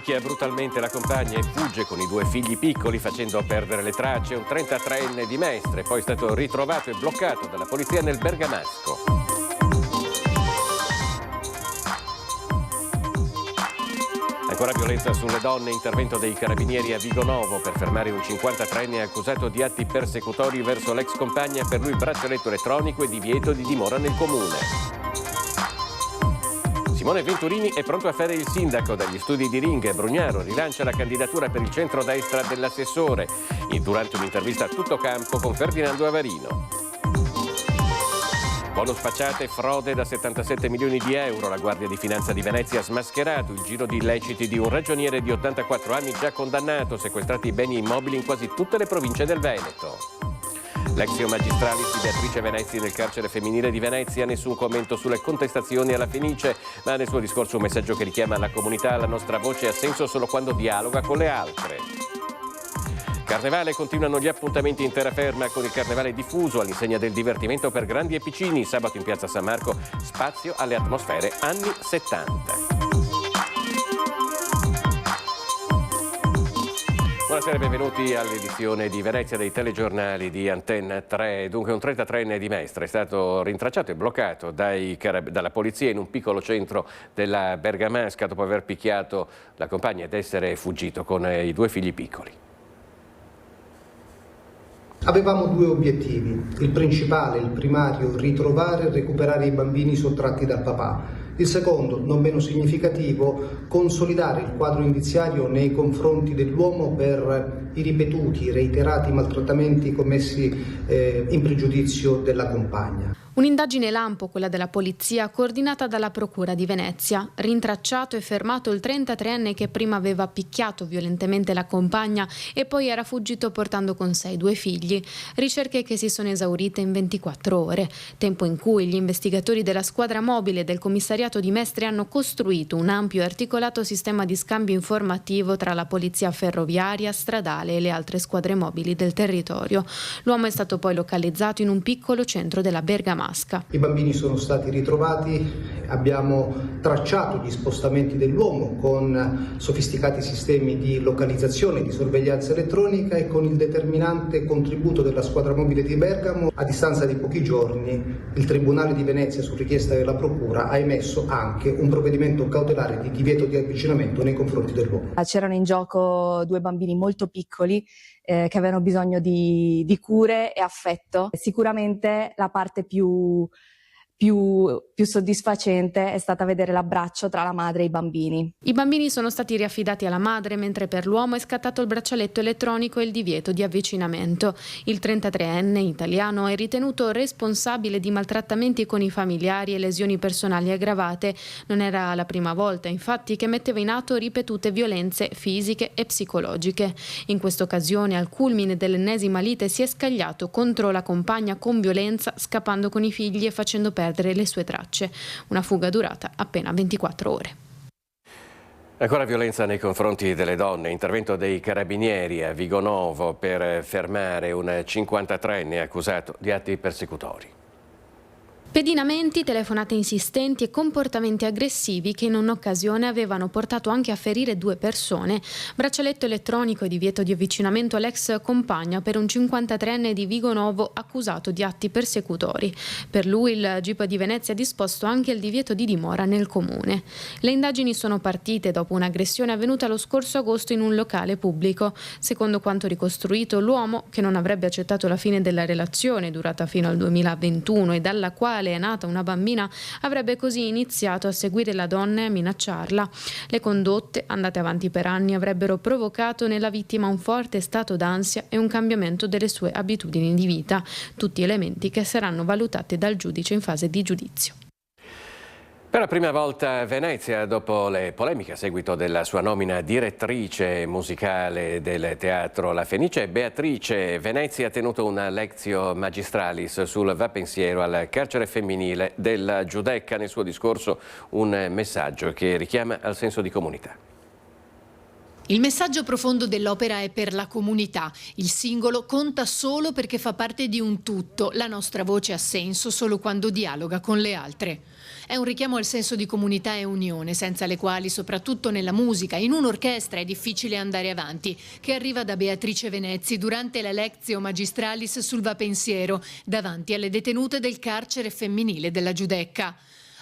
picchia brutalmente la compagna e fugge con i due figli piccoli facendo perdere le tracce. Un 33enne di Mestre, poi è stato ritrovato e bloccato dalla polizia nel Bergamasco. Ancora violenza sulle donne, intervento dei carabinieri a Vigonovo per fermare un 53enne accusato di atti persecutori verso l'ex compagna, per lui braccialetto elettronico e divieto di dimora nel comune. Simone Venturini è pronto a fare il sindaco. Dagli studi di Ring, Brugnaro rilancia la candidatura per il centro-destra dell'assessore. Durante un'intervista a tutto campo con Ferdinando Avarino. Bonus facciate, frode da 77 milioni di euro. La Guardia di Finanza di Venezia ha smascherato il giro di illeciti di un ragioniere di 84 anni già condannato, sequestrati beni immobili in quasi tutte le province del Veneto. L'ex magistralis Beatrice Venezzi nel carcere femminile di Venezia, nessun commento sulle contestazioni alla Fenice, ma nel suo discorso un messaggio che richiama la comunità: la nostra voce ha senso solo quando dialoga con le altre. Carnevale, continuano gli appuntamenti in terraferma con il carnevale diffuso all'insegna del divertimento per grandi e piccini. Sabato in piazza San Marco, spazio alle atmosfere anni 70. Buonasera e benvenuti all'edizione di Venezia dei telegiornali di Antenna 3. Dunque un 33enne di Mestre è stato rintracciato e bloccato dalla polizia in un piccolo centro della Bergamasca dopo aver picchiato la compagna ed essere fuggito con i due figli piccoli. Avevamo due obiettivi. Il principale, il primario, ritrovare e recuperare i bambini sottratti dal papà. Il secondo, non meno significativo, consolidare il quadro indiziario nei confronti dell'uomo per i ripetuti, reiterati maltrattamenti commessi in pregiudizio della compagna. Un'indagine lampo, quella della polizia, coordinata dalla Procura di Venezia. Rintracciato e fermato il 33enne che prima aveva picchiato violentemente la compagna e poi era fuggito portando con sé i due figli. Ricerche che si sono esaurite in 24 ore, tempo in cui gli investigatori della squadra mobile del commissariato di Mestre hanno costruito un ampio e articolato sistema di scambio informativo tra la polizia ferroviaria, stradale e le altre squadre mobili del territorio. L'uomo è stato poi localizzato in un piccolo centro della Bergamasca. I bambini sono stati ritrovati, abbiamo tracciato gli spostamenti dell'uomo con sofisticati sistemi di localizzazione e di sorveglianza elettronica e con il determinante contributo della squadra mobile di Bergamo. A distanza di pochi giorni il Tribunale di Venezia, su richiesta della Procura, ha emesso anche un provvedimento cautelare di divieto di avvicinamento nei confronti dell'uomo. C'erano in gioco due bambini molto piccoli che avevano bisogno di cure e affetto. Sicuramente la parte più soddisfacente è stata vedere l'abbraccio tra la madre e i bambini. I bambini sono stati riaffidati alla madre, mentre per l'uomo è scattato il braccialetto elettronico e il divieto di avvicinamento. Il 33enne italiano è ritenuto responsabile di maltrattamenti con i familiari e lesioni personali aggravate. Non era la prima volta, infatti, che metteva in atto ripetute violenze fisiche e psicologiche. In questa occasione, al culmine dell'ennesima lite, si è scagliato contro la compagna con violenza, scappando con i figli e facendo perdere le sue tracce. Una fuga durata appena 24 ore. Ancora violenza nei confronti delle donne, intervento dei carabinieri a Vigonovo per fermare un 53enne accusato di atti persecutori. Pedinamenti, telefonate insistenti e comportamenti aggressivi che in un'occasione avevano portato anche a ferire due persone. Braccialetto elettronico e divieto di avvicinamento all'ex compagna per un 53enne di Vigonovo accusato di atti persecutori. Per lui il GIP di Venezia ha disposto anche il divieto di dimora nel comune. Le indagini sono partite dopo un'aggressione avvenuta lo scorso agosto in un locale pubblico. Secondo quanto ricostruito, l'uomo, che non avrebbe accettato la fine della relazione durata fino al 2021 e dalla quale è nata una bambina, avrebbe così iniziato a seguire la donna e a minacciarla. Le condotte, andate avanti per anni, avrebbero provocato nella vittima un forte stato d'ansia e un cambiamento delle sue abitudini di vita, tutti elementi che saranno valutati dal giudice in fase di giudizio. Per la prima volta Venezia, dopo le polemiche a seguito della sua nomina direttrice musicale del teatro La Fenice, Beatrice Venezia ha tenuto una lectio magistralis sul va pensiero al carcere femminile della Giudecca. Nel suo discorso un messaggio che richiama al senso di comunità. Il messaggio profondo dell'opera è per la comunità. Il singolo conta solo perché fa parte di un tutto. La nostra voce ha senso solo quando dialoga con le altre. È un richiamo al senso di comunità e unione, senza le quali, soprattutto nella musica, in un'orchestra è difficile andare avanti, che arriva da Beatrice Venezzi durante la Lectio Magistralis sul Va Pensiero, davanti alle detenute del carcere femminile della Giudecca.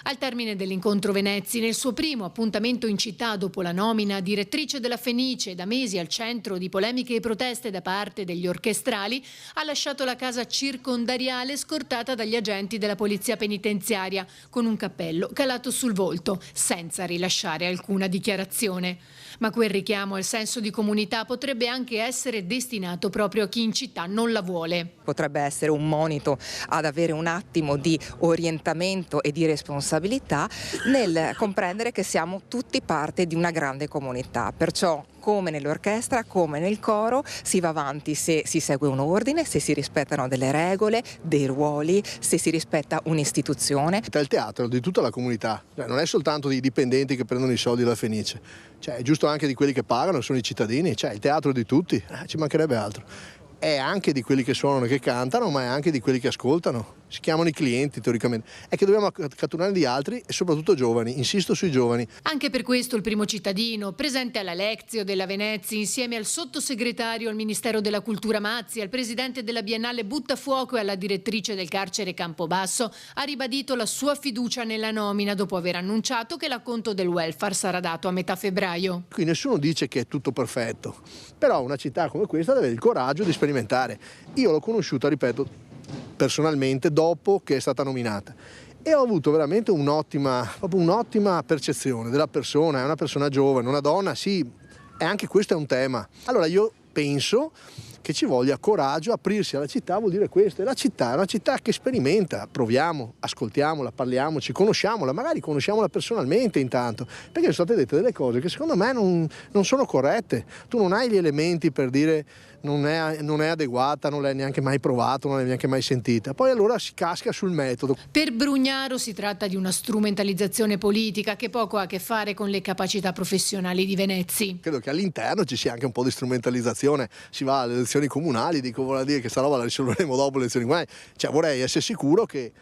Al termine dell'incontro Venezzi, nel suo primo appuntamento in città dopo la nomina a direttrice della Fenice, da mesi al centro di polemiche e proteste da parte degli orchestrali, ha lasciato la casa circondariale scortata dagli agenti della polizia penitenziaria, con un cappello calato sul volto, senza rilasciare alcuna dichiarazione. Ma quel richiamo al senso di comunità potrebbe anche essere destinato proprio a chi in città non la vuole. Potrebbe essere un monito ad avere un attimo di orientamento e di responsabilità nel comprendere che siamo tutti parte di una grande comunità, perciò come nell'orchestra, come nel coro, si va avanti se si segue un ordine, se si rispettano delle regole, dei ruoli, se si rispetta un'istituzione. È il teatro di tutta la comunità, non è soltanto dei dipendenti che prendono i soldi dalla Fenice, è giusto anche di quelli che pagano, sono i cittadini, il teatro di tutti, ci mancherebbe altro. È anche di quelli che suonano e che cantano, ma è anche di quelli che ascoltano. Si chiamano i clienti teoricamente. È che dobbiamo catturare gli altri e soprattutto giovani, insisto sui giovani. Anche per questo il primo cittadino, presente alla Lectio della Venezia insieme al sottosegretario al Ministero della Cultura Mazzi, al presidente della Biennale Buttafuoco e alla direttrice del carcere Campobasso, ha ribadito la sua fiducia nella nomina dopo aver annunciato che l'acconto del welfare sarà dato a metà febbraio. Qui nessuno dice che è tutto perfetto, però una città come questa deve avere il coraggio di sperimentare. Io l'ho conosciuta, ripeto, personalmente dopo che è stata nominata e ho avuto veramente un'ottima percezione della persona. È una persona giovane, una donna, sì, e anche questo è un tema. Allora io penso che ci voglia coraggio, aprirsi alla città vuol dire questo, la città è una città che sperimenta, proviamo, ascoltiamola, parliamoci, conosciamola, magari conosciamola personalmente intanto, perché sono state dette delle cose che secondo me non sono corrette. Tu non hai gli elementi per dire non è adeguata, non l'hai neanche mai provato, non l'hai neanche mai sentita, poi allora si casca sul metodo. Per Brugnaro si tratta di una strumentalizzazione politica che poco ha a che fare con le capacità professionali di Venezzi. Credo che all'interno ci sia anche un po' di strumentalizzazione, si va alle elezioni comunali, vuol dire che sta roba la risolveremo dopo le elezioni comunali, vorrei essere sicuro che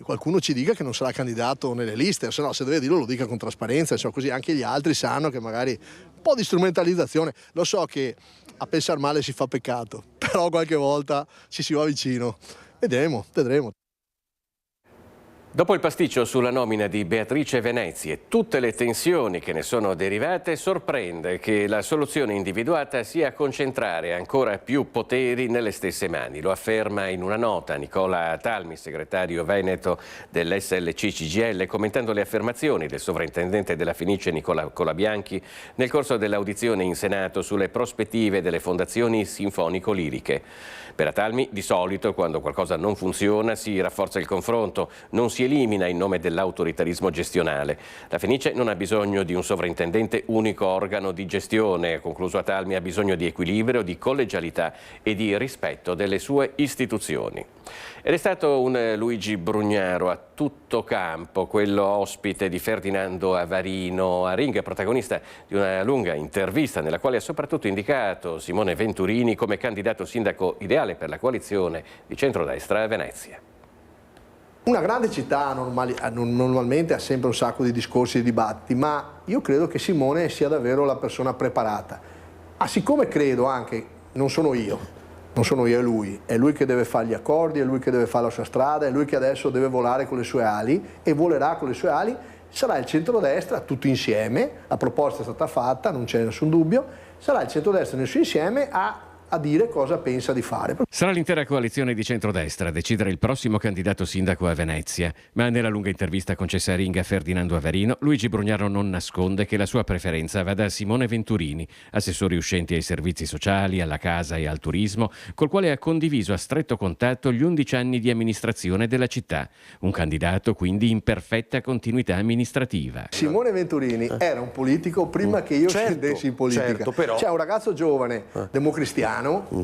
qualcuno ci dica che non sarà candidato nelle liste, se no, se deve dirlo lo dica con trasparenza, così anche gli altri sanno che magari un po' di strumentalizzazione, lo so che a pensar male si fa peccato, però qualche volta ci si va vicino, vedremo. Dopo il pasticcio sulla nomina di Beatrice Venezzi e tutte le tensioni che ne sono derivate, sorprende che la soluzione individuata sia concentrare ancora più poteri nelle stesse mani. Lo afferma in una nota Nicola Talmi, segretario veneto dell'SLC-CGIL, commentando le affermazioni del sovrintendente della Fenice Nicola Colabianchi nel corso dell'audizione in Senato sulle prospettive delle fondazioni sinfonico-liriche. Per Atalmi, di solito, quando qualcosa non funziona, si rafforza il confronto, non si elimina in nome dell'autoritarismo gestionale. La Fenice non ha bisogno di un sovrintendente unico organo di gestione, ha concluso Atalmi, ha bisogno di equilibrio, di collegialità e di rispetto delle sue istituzioni. Ed è stato un Luigi Brugnaro a tutto campo, quello ospite di Ferdinando Avarino a Ringa, protagonista di una lunga intervista nella quale ha soprattutto indicato Simone Venturini come candidato sindaco ideale per la coalizione di centrodestra a Venezia. Una grande città normalmente ha sempre un sacco di discorsi e dibattiti, ma io credo che Simone sia davvero la persona preparata. Siccome credo anche, non sono io, è lui che deve fare gli accordi, è lui che deve fare la sua strada, è lui che adesso deve volare con le sue ali e volerà con le sue ali, sarà il centrodestra tutto insieme, la proposta è stata fatta, non c'è nessun dubbio, sarà il centrodestra nel suo insieme a dire cosa pensa di fare. Sarà l'intera coalizione di centrodestra a decidere il prossimo candidato sindaco a Venezia, ma nella lunga intervista concessa a Ringa a Ferdinando Avarino, Luigi Brugnaro non nasconde che la sua preferenza va da Simone Venturini, assessore uscenti ai servizi sociali, alla casa e al turismo, col quale ha condiviso a stretto contatto gli 11 anni di amministrazione della città. Un candidato quindi in perfetta continuità amministrativa. Simone Venturini era un politico prima che io scendessi in politica. Però... C'è un ragazzo giovane, democristiano,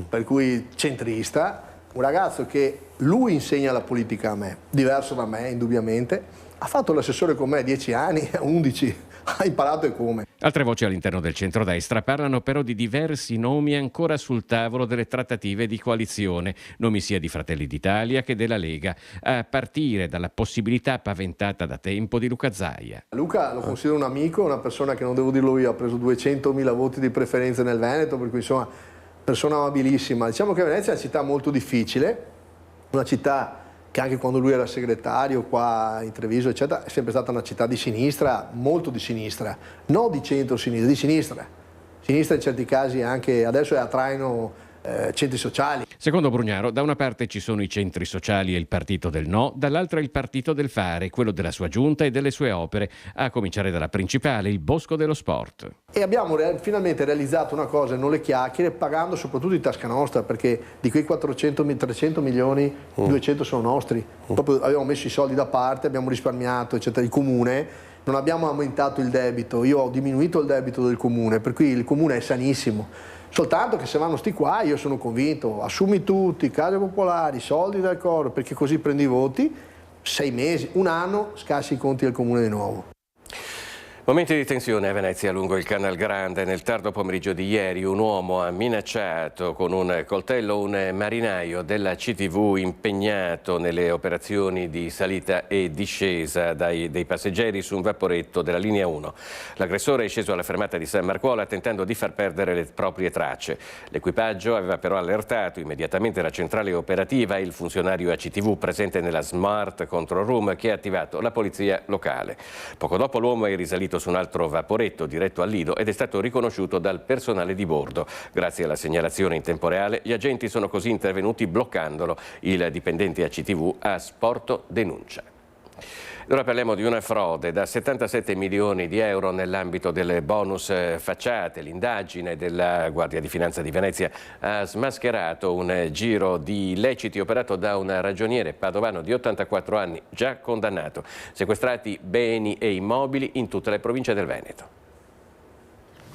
per cui centrista, un ragazzo che lui insegna la politica a me, diverso da me indubbiamente, ha fatto l'assessore con me 10 anni, 11 ha imparato e come. Altre voci all'interno del centrodestra parlano però di diversi nomi ancora sul tavolo delle trattative di coalizione, nomi sia di Fratelli d'Italia che della Lega, a partire dalla possibilità paventata da tempo di Luca Zaia. Luca lo considero un amico, una persona che, non devo dirlo io, ha preso 200.000 voti di preferenza nel Veneto, per cui insomma persona amabilissima. Diciamo che Venezia è una città molto difficile, una città che anche quando lui era segretario qua in Treviso eccetera è sempre stata una città di sinistra, molto di sinistra, non di centro-sinistra, di sinistra. Sinistra in certi casi anche adesso è a traino centri sociali. Secondo Brugnaro, da una parte ci sono i centri sociali e il partito del no, dall'altra il partito del fare, quello della sua giunta e delle sue opere, a cominciare dalla principale, il Bosco dello Sport. E abbiamo finalmente realizzato una cosa, non le chiacchiere, pagando soprattutto di tasca nostra, perché di quei 300 milioni, 200 sono nostri. Proprio abbiamo messo i soldi da parte, abbiamo risparmiato, eccetera, il comune. Non abbiamo aumentato il debito, io ho diminuito il debito del comune, per cui il comune è sanissimo. Soltanto che se vanno sti qua, io sono convinto, assumi tutti, case popolari, soldi dal coro, perché così prendi i voti, 6 mesi, un anno, scassi i conti del comune di nuovo. Momenti di tensione a Venezia lungo il Canal Grande. Nel tardo pomeriggio di ieri un uomo ha minacciato con un coltello un marinaio della CTV impegnato nelle operazioni di salita e discesa dei passeggeri su un vaporetto della linea 1. L'aggressore è sceso alla fermata di San Marcuola tentando di far perdere le proprie tracce. L'equipaggio aveva però allertato immediatamente la centrale operativa e il funzionario ACTV presente nella Smart Control Room che ha attivato la polizia locale. Poco dopo l'uomo è risalito su un altro vaporetto diretto al lido ed è stato riconosciuto dal personale di bordo. Grazie alla segnalazione in tempo reale, gli agenti sono così intervenuti bloccandolo. Il dipendente ACTV ha sporto denuncia. Ora parliamo di una frode da 77 milioni di euro nell'ambito delle bonus facciate. L'indagine della Guardia di Finanza di Venezia ha smascherato un giro di illeciti operato da un ragioniere padovano di 84 anni già condannato. Sequestrati beni e immobili in tutte le province del Veneto.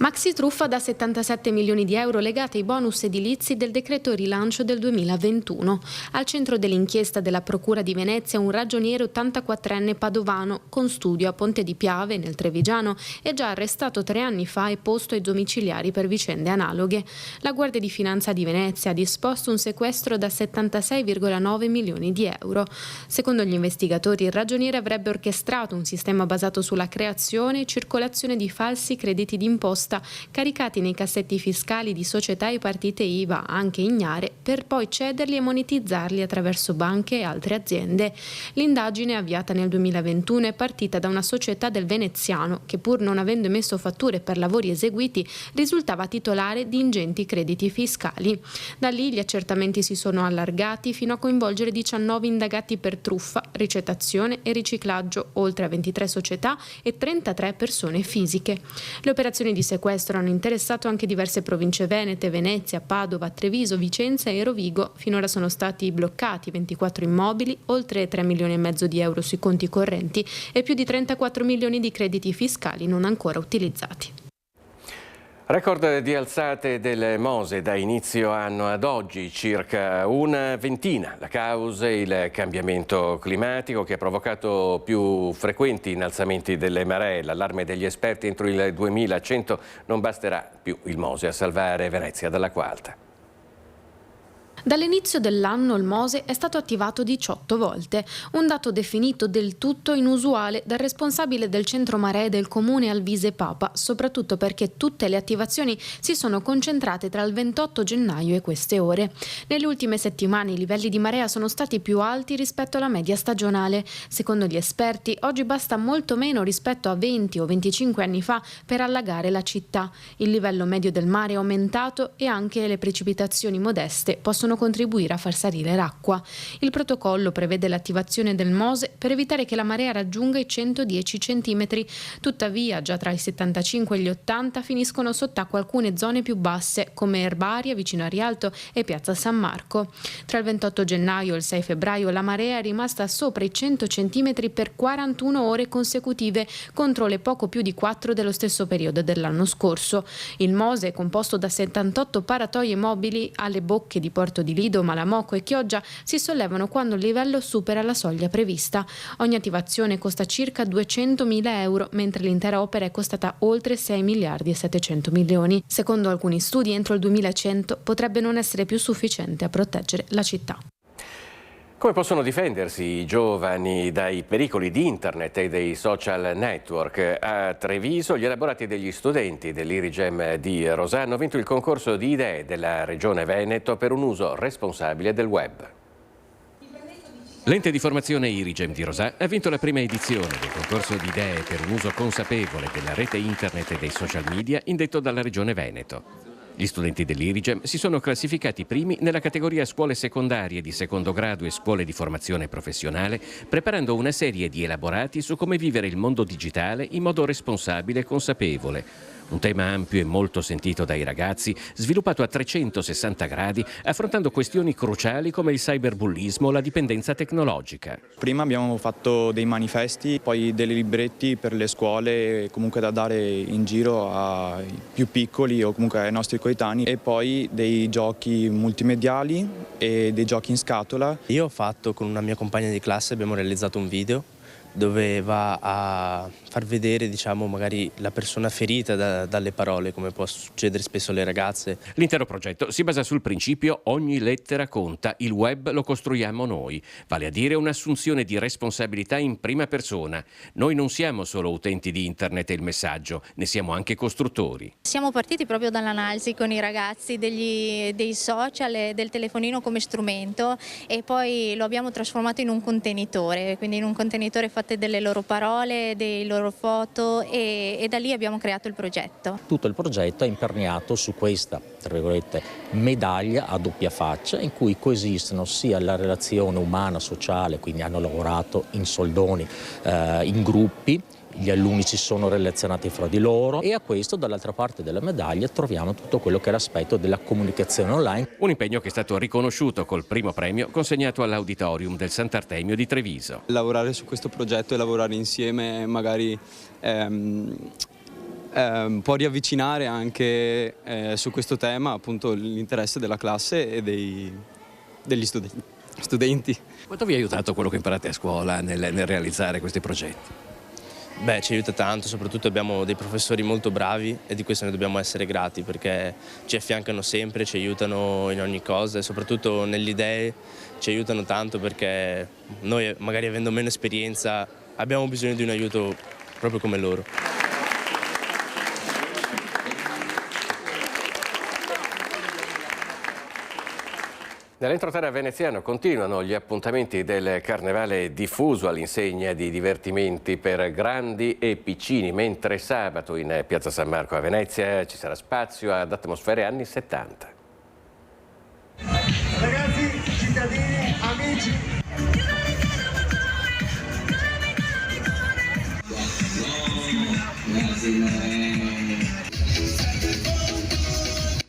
Maxi truffa da 77 milioni di euro legate ai bonus edilizi del decreto rilancio del 2021. Al centro dell'inchiesta della Procura di Venezia un ragioniere 84enne padovano con studio a Ponte di Piave nel Trevigiano è già arrestato 3 anni fa e posto ai domiciliari per vicende analoghe. La Guardia di Finanza di Venezia ha disposto un sequestro da 76,9 milioni di euro. Secondo gli investigatori il ragioniere avrebbe orchestrato un sistema basato sulla creazione e circolazione di falsi crediti d'imposta caricati nei cassetti fiscali di società e partite IVA, anche ignare, per poi cederli e monetizzarli attraverso banche e altre aziende. L'indagine, avviata nel 2021, è partita da una società del veneziano che, pur non avendo emesso fatture per lavori eseguiti, risultava titolare di ingenti crediti fiscali. Da lì gli accertamenti si sono allargati fino a coinvolgere 19 indagati per truffa, ricettazione e riciclaggio, oltre a 23 società e 33 persone fisiche. Le operazioni di sequestro hanno interessato anche diverse province venete, Venezia, Padova, Treviso, Vicenza e Rovigo. Finora sono stati bloccati 24 immobili, oltre 3 milioni e mezzo di euro sui conti correnti e più di 34 milioni di crediti fiscali non ancora utilizzati. Record di alzate del Mose da inizio anno ad oggi, circa una ventina. La causa è il cambiamento climatico che ha provocato più frequenti innalzamenti delle maree. L'allarme degli esperti: entro il 2100 non basterà più il Mose a salvare Venezia dall'acqua alta. Dall'inizio dell'anno il Mose è stato attivato 18 volte, un dato definito del tutto inusuale dal responsabile del centro maree del comune Alvise Papa, soprattutto perché tutte le attivazioni si sono concentrate tra il 28 gennaio e queste ore. Nelle ultime settimane i livelli di marea sono stati più alti rispetto alla media stagionale. Secondo gli esperti, oggi basta molto meno rispetto a 20 o 25 anni fa per allagare la città. Il livello medio del mare è aumentato e anche le precipitazioni modeste possono contribuire a far salire l'acqua. Il protocollo prevede l'attivazione del Mose per evitare che la marea raggiunga i 110 cm. Tuttavia, già tra i 75 e gli 80 finiscono sott'acqua alcune zone più basse, come Erbaria, vicino a Rialto, e Piazza San Marco. Tra il 28 gennaio e il 6 febbraio la marea è rimasta sopra i 100 cm per 41 ore consecutive, contro le poco più di 4 dello stesso periodo dell'anno scorso. Il Mose è composto da 78 paratoie mobili alle bocche di Porto porto di Lido, Malamocco e Chioggia si sollevano quando il livello supera la soglia prevista. Ogni attivazione costa circa 200.000 euro, mentre l'intera opera è costata oltre 6 miliardi e 700 milioni. Secondo alcuni studi, entro il 2100 potrebbe non essere più sufficiente a proteggere la città. Come possono difendersi i giovani dai pericoli di internet e dei social network? A Treviso gli elaborati degli studenti dell'Irigem di Rosà hanno vinto il concorso di idee della Regione Veneto per un uso responsabile del web. L'ente di formazione Irigem di Rosà ha vinto la prima edizione del concorso di idee per un uso consapevole della rete internet e dei social media indetto dalla Regione Veneto. Gli studenti dell'Irigem si sono classificati primi nella categoria scuole secondarie di secondo grado e scuole di formazione professionale, preparando una serie di elaborati su come vivere il mondo digitale in modo responsabile e consapevole. Un tema ampio e molto sentito dai ragazzi, sviluppato a 360 gradi, affrontando questioni cruciali come il cyberbullismo o la dipendenza tecnologica. Prima abbiamo fatto dei manifesti, poi dei libretti per le scuole, comunque da dare in giro ai più piccoli o comunque ai nostri coetanei, e poi dei giochi multimediali e dei giochi in scatola. Io ho fatto con una mia compagna di classe, abbiamo realizzato un video dove va a far vedere, diciamo, magari la persona ferita dalle parole, come può succedere spesso alle ragazze. L'intero progetto si basa sul principio ogni lettera conta, il web lo costruiamo noi, vale a dire un'assunzione di responsabilità in prima persona. Noi non siamo solo utenti di internet e il messaggio, ne siamo anche costruttori. Siamo partiti proprio dall'analisi con i ragazzi dei social e del telefonino come strumento, e poi lo abbiamo trasformato in un contenitore, quindi in un contenitore fatte delle loro parole, dei loro foto, e da lì abbiamo creato il progetto. Tutto il progetto è imperniato su questa, tra virgolette, medaglia a doppia faccia, in cui coesistono sia la relazione umana, sociale, quindi hanno lavorato in soldoni, in gruppi, gli alunni si sono relazionati fra di loro, e a questo dall'altra parte della medaglia troviamo tutto quello che è l'aspetto della comunicazione online. Un impegno che è stato riconosciuto col primo premio consegnato all'Auditorium del Sant'Artemio di Treviso. Lavorare su questo progetto e lavorare insieme magari può riavvicinare anche su questo tema appunto l'interesse della classe e degli studenti. Quanto vi ha aiutato quello che imparate a scuola nel realizzare questi progetti? Beh, ci aiuta tanto, soprattutto abbiamo dei professori molto bravi e di questo ne dobbiamo essere grati, perché ci affiancano sempre, ci aiutano in ogni cosa e soprattutto nelle idee ci aiutano tanto, perché noi magari avendo meno esperienza abbiamo bisogno di un aiuto proprio come loro. Nell'entroterra veneziano continuano gli appuntamenti del carnevale diffuso all'insegna di divertimenti per grandi e piccini, mentre sabato in Piazza San Marco a Venezia ci sarà spazio ad atmosfere anni 70. Ragazzi, cittadini, amici.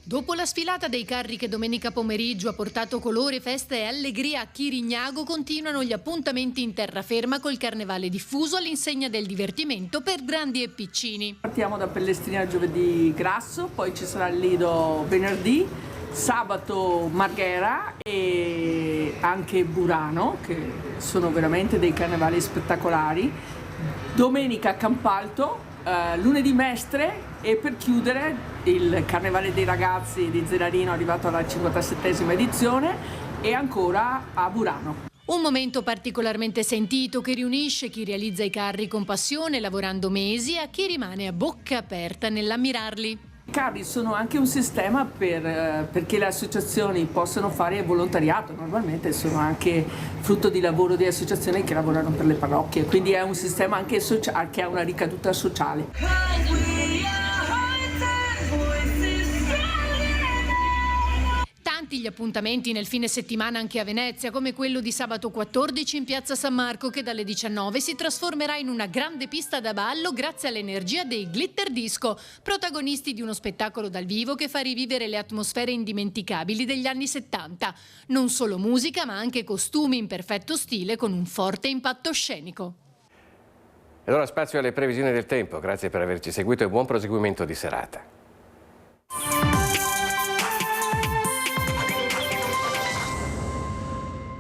Dopo la sfilata dei carri che domenica pomeriggio ha portato colore, festa e allegria a Chirignago, continuano gli appuntamenti in terraferma col carnevale diffuso all'insegna del divertimento per grandi e piccini. Partiamo da Pellestrina giovedì Grasso, poi ci sarà il Lido venerdì, sabato Marghera e anche Burano, che sono veramente dei carnevali spettacolari, domenica Campalto, lunedì Mestre, e per chiudere il Carnevale dei ragazzi di Zerarino, arrivato alla 57esima edizione, e ancora a Burano. Un momento particolarmente sentito che riunisce chi realizza i carri con passione, lavorando mesi, a chi rimane a bocca aperta nell'ammirarli. I carri sono anche un sistema perché le associazioni possano fare volontariato, normalmente sono anche frutto di lavoro di associazioni che lavorano per le parrocchie, quindi è un sistema anche sociale, che ha una ricaduta sociale. Tanti gli appuntamenti nel fine settimana anche a Venezia, come quello di sabato 14 in Piazza San Marco, che dalle 19 si trasformerà in una grande pista da ballo grazie all'energia dei Glitter Disco, protagonisti di uno spettacolo dal vivo che fa rivivere le atmosfere indimenticabili degli anni 70. Non solo musica, ma anche costumi in perfetto stile con un forte impatto scenico. E allora spazio alle previsioni del tempo. Grazie per averci seguito e buon proseguimento di serata.